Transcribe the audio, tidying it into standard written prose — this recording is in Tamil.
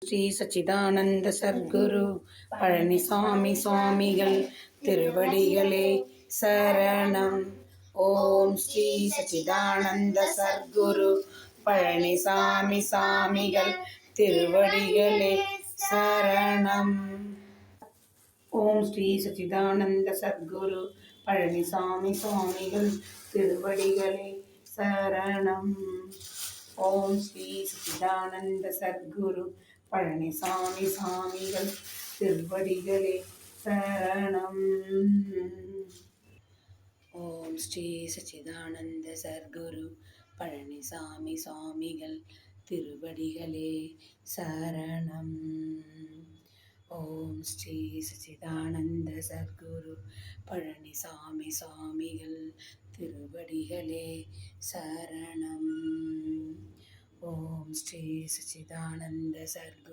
ஸ்ரீ சச்சிதானந்த சர்க்குரு பழனிசாமி சுவாமிகள் திருவடிகளே சரணம். ஓம் ஸ்ரீ சச்சிதானந்த சர்க்குரு பழனிசாமி சாமிகள் திருவடிகளே சரணம். ஓம் ஸ்ரீ சச்சிதானந்த சர்க்குரு பழனிசாமி சுவாமிகள் திருவடிகளே சரணம். ஓம் ஸ்ரீ சச்சிதானந்த சர்க்குரு பழனிசாமி சாமிகள் திருவடிகளே சரணம். ஓம் ஸ்ரீ சச்சிதானந்த சர்க்குரு பழனிசாமி சுவாமிகள் திருவடிகளே சரணம். ஓம் ஸ்ரீ சச்சிதானந்த சர்க்குரு பழனிசாமி சுவாமிகள் திருவடிகளே சரணம். ஓம் ஸ்ரீ சச்சிதானந்த சர்க்குரு